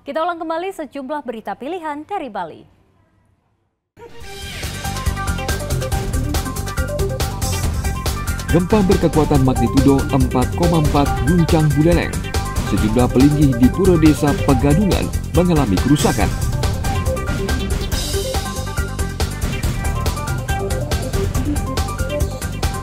Kita ulang kembali sejumlah berita pilihan dari Bali. Gempa berkekuatan magnitudo 4,4 guncang Buleleng. Sejumlah pelinggih di Pura Desa Pegadungan mengalami kerusakan.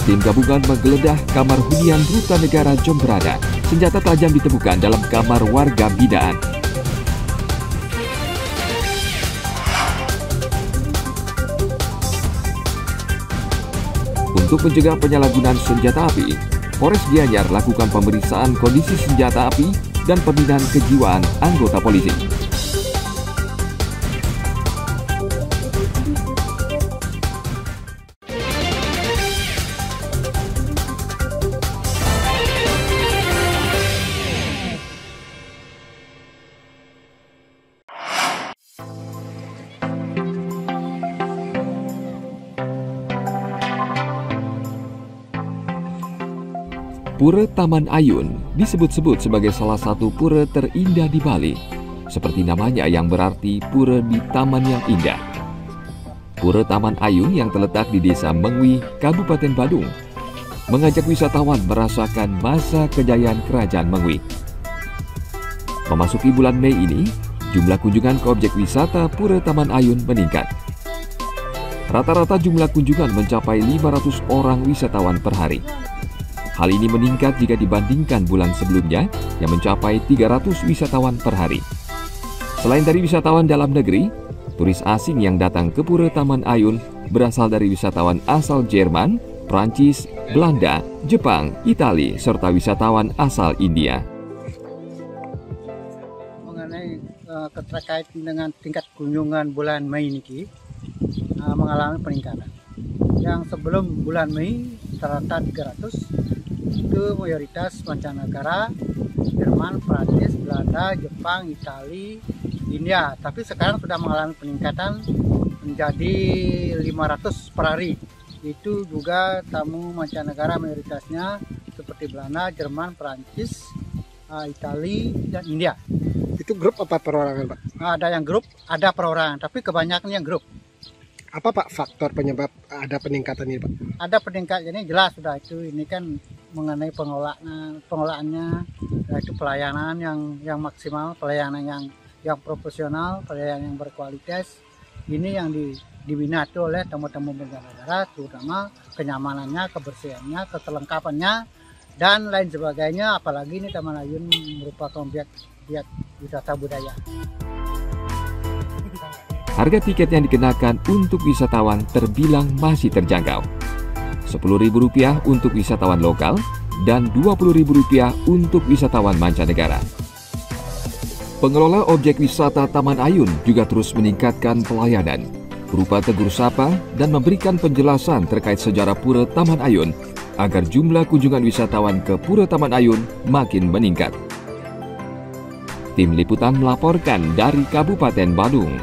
Tim gabungan menggeledah kamar hunian Rutan Negara Jemberana. Senjata tajam ditemukan dalam kamar warga binaan. Untuk mencegah penyalahgunaan senjata api, Polres Gianyar lakukan pemeriksaan kondisi senjata api dan pembinaan kejiwaan anggota polisi. Pura Taman Ayun disebut-sebut sebagai salah satu pura terindah di Bali, seperti namanya yang berarti pura di taman yang indah. Pura Taman Ayun yang terletak di Desa Mengwi, Kabupaten Badung, mengajak wisatawan merasakan masa kejayaan Kerajaan Mengwi. Memasuki bulan Mei ini, jumlah kunjungan ke objek wisata Pura Taman Ayun meningkat. Rata-rata jumlah kunjungan mencapai 500 orang wisatawan per hari. Hal ini meningkat jika dibandingkan bulan sebelumnya yang mencapai 300 wisatawan per hari. Selain dari wisatawan dalam negeri, turis asing yang datang ke Pura Taman Ayun berasal dari wisatawan asal Jerman, Prancis, Belanda, Jepang, Italia, serta wisatawan asal India. Mengenai terkait dengan tingkat kunjungan bulan Mei ini mengalami peningkatan. Yang sebelum bulan Mei rata 300 itu mayoritas mancanegara, Jerman, Prancis, Belanda, Jepang, Italia, India. Tapi sekarang sudah mengalami peningkatan menjadi 500 per hari. Itu juga tamu mancanegara mayoritasnya seperti Belanda, Jerman, Prancis, Italia, dan India. Itu grup apa perorangan, Pak? Ada yang grup, ada perorangan, tapi kebanyakan yang grup. Apa Pak faktor penyebab ada peningkatan ini, Pak? Ada peningkatan, ini jelas sudah itu. Ini kan mengenai pengelolaannya, yaitu pelayanan yang maksimal, pelayanan yang profesional, pelayanan yang berkualitas. Ini yang diminati oleh tamu-tamu mancanegara, terutama kenyamanannya, kebersihannya, keselengkapannya, dan lain sebagainya. Apalagi ini Taman Ayun merupakan objek wisata budaya. Harga tiket yang dikenakan untuk wisatawan terbilang masih terjangkau. Rp10.000 untuk wisatawan lokal dan Rp20.000 untuk wisatawan mancanegara. Pengelola objek wisata Taman Ayun juga terus meningkatkan pelayanan berupa tegur sapa dan memberikan penjelasan terkait sejarah Pura Taman Ayun agar jumlah kunjungan wisatawan ke Pura Taman Ayun makin meningkat. Tim Liputan melaporkan dari Kabupaten Badung.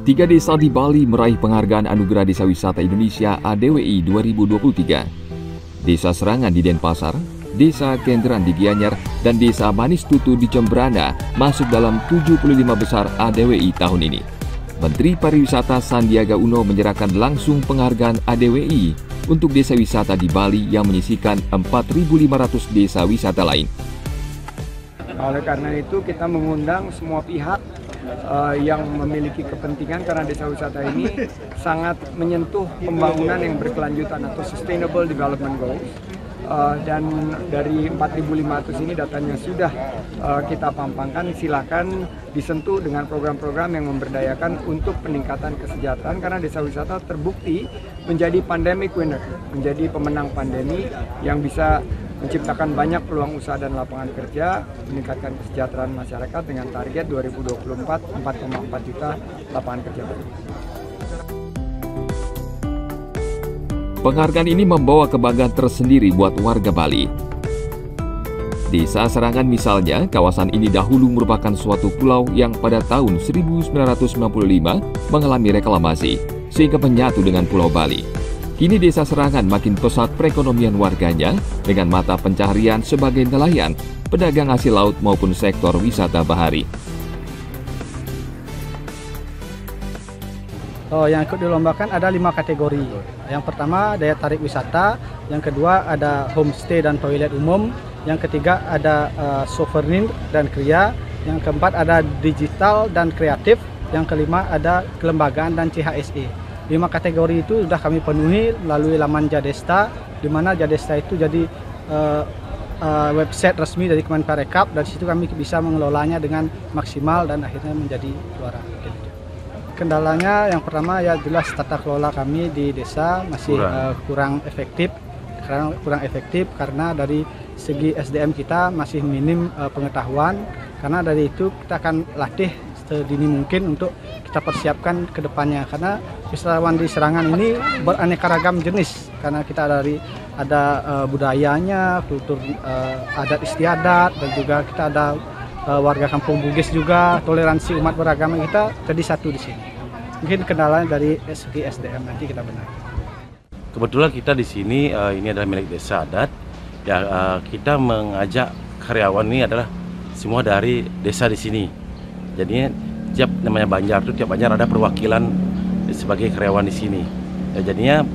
Tiga desa di Bali meraih penghargaan Anugerah Desa Wisata Indonesia ADWI 2023. Desa Serangan di Denpasar, Desa Kenderan di Gianyar, dan Desa Manis Tutu di Jemberana masuk dalam 75 besar ADWI tahun ini. Menteri Pariwisata Sandiaga Uno menyerahkan langsung penghargaan ADWI untuk desa wisata di Bali yang menyisikan 4.500 desa wisata lain. Oleh karena itu kita mengundang semua pihak yang memiliki kepentingan karena desa wisata ini sangat menyentuh pembangunan yang berkelanjutan atau Sustainable Development Goals. Dan dari 4.500 ini datanya sudah kita pampangkan, silakan disentuh dengan program-program yang memberdayakan untuk peningkatan kesejahteraan karena desa wisata terbukti menjadi pandemic winner, menjadi pemenang pandemi yang bisa menciptakan banyak peluang usaha dan lapangan kerja, meningkatkan kesejahteraan masyarakat dengan target 2024 4,4 juta lapangan kerja baru. Penghargaan ini membawa kebanggaan tersendiri buat warga Bali. Desa Serangan misalnya, kawasan ini dahulu merupakan suatu pulau yang pada tahun 1995 mengalami reklamasi, sehingga menyatu dengan Pulau Bali. Kini Desa Serangan makin pesat perekonomian warganya dengan mata pencaharian sebagai nelayan, pedagang hasil laut maupun sektor wisata bahari. Yang ikut dilombakan ada 5 kategori. Yang pertama daya tarik wisata, yang kedua ada homestay dan toilet umum, yang ketiga ada souvenir dan kriya, yang keempat ada digital dan kreatif, yang kelima ada kelembagaan dan CHSE. 5 kategori itu sudah kami penuhi melalui laman Jadesta, di mana Jadesta itu jadi website resmi dari Kemenparekraf, dan situ kami bisa mengelolanya dengan maksimal dan akhirnya menjadi juara. Kendalanya yang pertama ya jelas tata kelola kami di desa masih kurang efektif karena dari segi SDM kita masih minim pengetahuan, karena dari itu kita akan latih sedini mungkin untuk kita persiapkan ke depannya, karena wisatawan di Serangan ini beraneka ragam jenis, karena kita ada budayanya, kultur adat istiadat, dan juga kita ada warga kampung Bugis juga, toleransi umat beragama kita jadi satu di sini. Mungkin kendalanya dari segi SDM nanti kita benar. Kebetulan kita di sini ini adalah milik desa adat. Ya, kita mengajak karyawan ini adalah semua dari desa di sini. Jadinya tiap namanya Banjar itu tiap Banjar ada perwakilan sebagai karyawan di sini. Ya, jadinya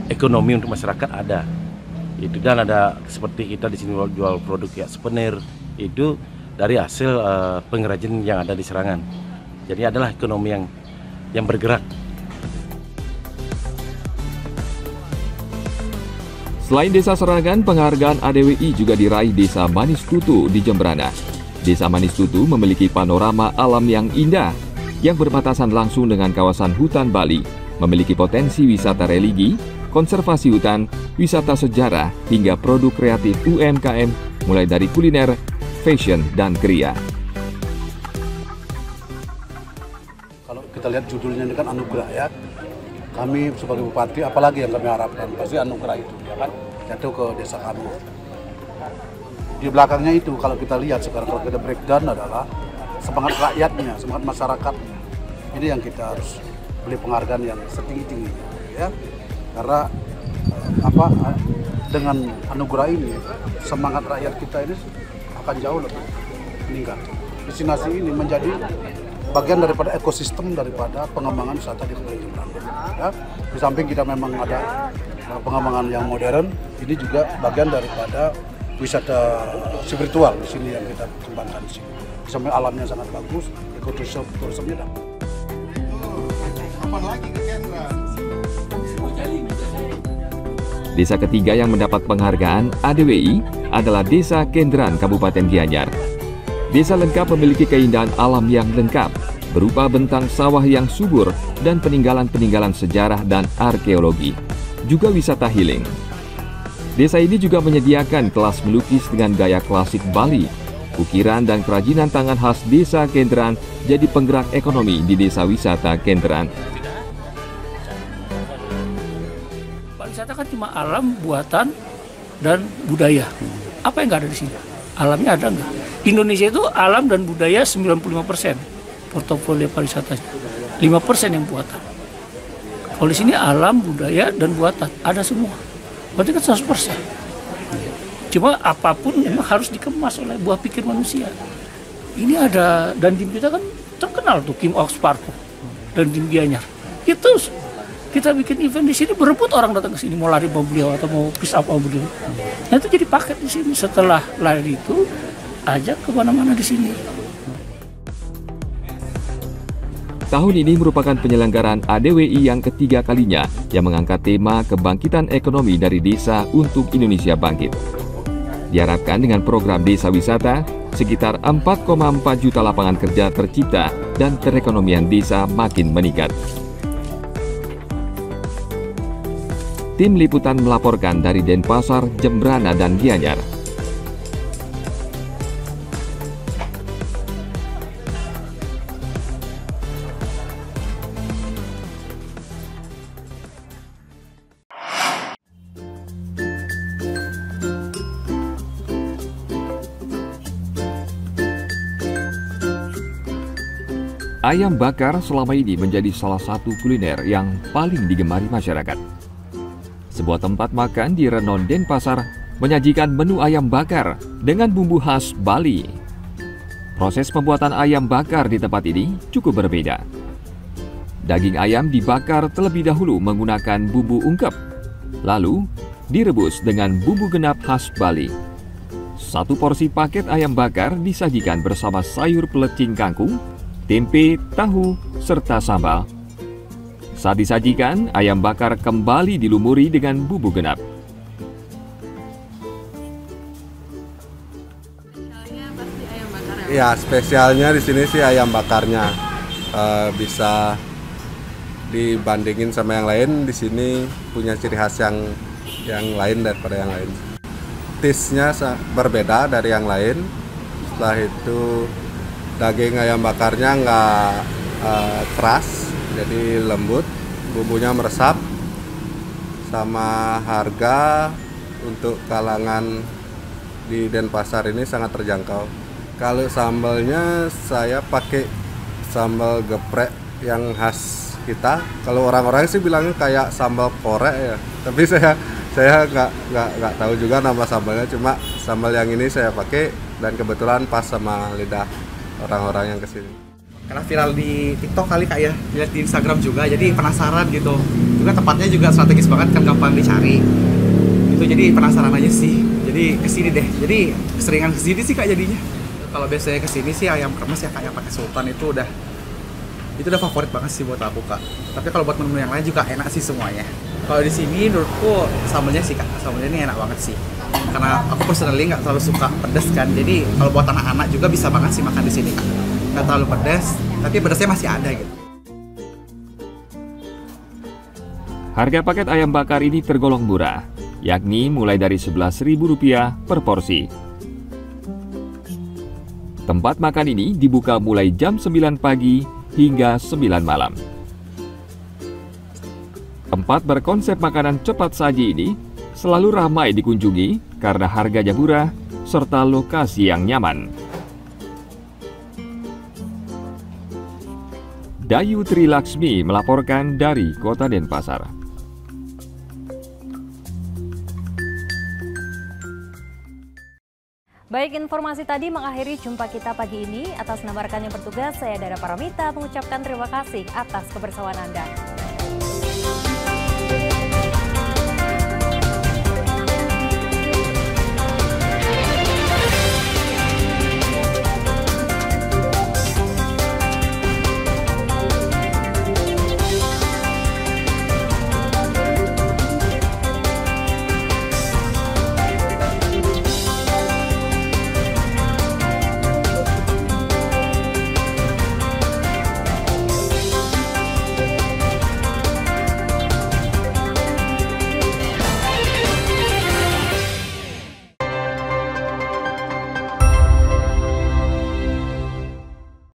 ekonomi untuk masyarakat ada. Itu dan ada seperti kita di sini jual produk ya souvenir itu dari hasil pengrajin yang ada di Serangan. Jadi adalah ekonomi yang bergerak. Selain Desa Serangan, penghargaan ADWI juga diraih Desa Manis Tutu di Jembrana. Desa Manis Tutu memiliki panorama alam yang indah, yang berbatasan langsung dengan kawasan hutan Bali, memiliki potensi wisata religi, konservasi hutan, wisata sejarah, hingga produk kreatif UMKM, mulai dari kuliner, fashion, dan kriya. Kalau kita lihat judulnya ini kan anugerah ya. Kami sebagai bupati, apalagi yang kami harapkan, pasti anugerah itu, ya kan, jatuh ke desa kami. Di belakangnya itu, kalau kita lihat sekarang, kalau kita breakdown adalah semangat rakyatnya, semangat masyarakatnya. Ini yang kita harus beli penghargaan yang setinggi-tingginya, ya. Karena dengan anugerah ini, semangat rakyat kita ini akan jauh lebih meningkat. Destinasi ini menjadi bagian daripada ekosistem daripada pengembangan wisata di Kabupaten Jembrana. Ya, di samping kita memang ada pengembangan yang modern, ini juga bagian daripada wisata spiritual di sini yang kita kembangkan di sini. Di samping alamnya sangat bagus, ekoturismenya dapat. Desa ketiga yang mendapat penghargaan ADWI adalah Desa Kendran, Kabupaten Gianyar. Desa lengkap memiliki keindahan alam yang lengkap, berupa bentang sawah yang subur dan peninggalan-peninggalan sejarah dan arkeologi, juga wisata healing. Desa ini juga menyediakan kelas melukis dengan gaya klasik Bali. Ukiran dan kerajinan tangan khas Desa Kendran jadi penggerak ekonomi di Desa Wisata Kendran. Wisata kan cuma alam, buatan, dan budaya. Apa yang nggak ada di sini? Alamnya ada nggak? Indonesia itu alam dan budaya 95% portofolio pariwisatanya. 5% yang buatan. Kalau di sini alam, budaya, dan buatan ada semua. Berarti kan 100%. Cuma apapun memang harus dikemas oleh buah pikir manusia. Ini ada, dan tim kita kan terkenal tuh, Kim Oxford dan tim Gianyar. Itu kita bikin event di sini, berebut orang datang ke sini mau lari sama beliau atau mau pisah sama beliau. Nah, itu jadi paket di sini. Setelah lari itu ajak kemana-mana di sini. Tahun ini merupakan penyelenggaraan ADWI yang ketiga kalinya yang mengangkat tema kebangkitan ekonomi dari desa untuk Indonesia bangkit. Diharapkan dengan program desa wisata, sekitar 4,4 juta lapangan kerja tercipta dan perekonomian desa makin meningkat. Tim Liputan melaporkan dari Denpasar, Jembrana, dan Gianyar. Ayam bakar selama ini menjadi salah satu kuliner yang paling digemari masyarakat. Sebuah tempat makan di Renon, Denpasar menyajikan menu ayam bakar dengan bumbu khas Bali. Proses pembuatan ayam bakar di tempat ini cukup berbeda. Daging ayam dibakar terlebih dahulu menggunakan bumbu ungkep, lalu direbus dengan bumbu genap khas Bali. Satu porsi paket ayam bakar disajikan bersama sayur pelecing kangkung, tempe, tahu, serta sambal. Saat disajikan, ayam bakar kembali dilumuri dengan bumbu genap. Ya, spesialnya di sini sih ayam bakarnya. Bisa dibandingin sama yang lain, di sini punya ciri khas yang lain daripada yang lain. Taste-nya berbeda dari yang lain. Setelah itu daging ayam bakarnya nggak keras, jadi lembut, bumbunya meresap, sama harga untuk kalangan di Denpasar ini sangat terjangkau. Kalau sambalnya saya pakai sambal geprek yang khas kita. Kalau orang-orang sih bilangnya kayak sambal korek ya, tapi saya nggak tahu juga nama sambalnya. Cuma sambal yang ini saya pakai dan kebetulan pas sama lidah orang-orang yang kesini. Karena viral di TikTok kali Kak ya, lihat di Instagram juga, jadi penasaran gitu. Juga tempatnya juga strategis banget kan, gampang dicari. Itu jadi penasaran aja sih. Jadi kesini deh. Jadi keseringan kesini sih Kak jadinya. Kalau biasanya kesini sih ayam kremes ya Kak, yang pakai sultan itu udah favorit banget sih buat aku Kak. Tapi kalau buat menu yang lain juga enak sih semuanya. Kalau di sini menurutku sambalnya sih Kak, sambalnya ini enak banget sih. Karena aku personally nggak terlalu suka pedas kan, jadi kalau buat anak-anak juga bisa banget sih makan di sini. Nggak terlalu pedas, tapi pedasnya masih ada gitu. Harga paket ayam bakar ini tergolong murah, yakni mulai dari Rp11.000 per porsi. Tempat makan ini dibuka mulai jam 9 pagi hingga 9 malam. Tempat berkonsep makanan cepat saji ini selalu ramai dikunjungi karena harganya murah serta lokasi yang nyaman. Dayu Trilaksmi melaporkan dari Kota Denpasar. Baik, informasi tadi mengakhiri jumpa kita pagi ini. Atas nama rekan yang bertugas, saya Dara Paramita mengucapkan terima kasih atas kebersamaan Anda.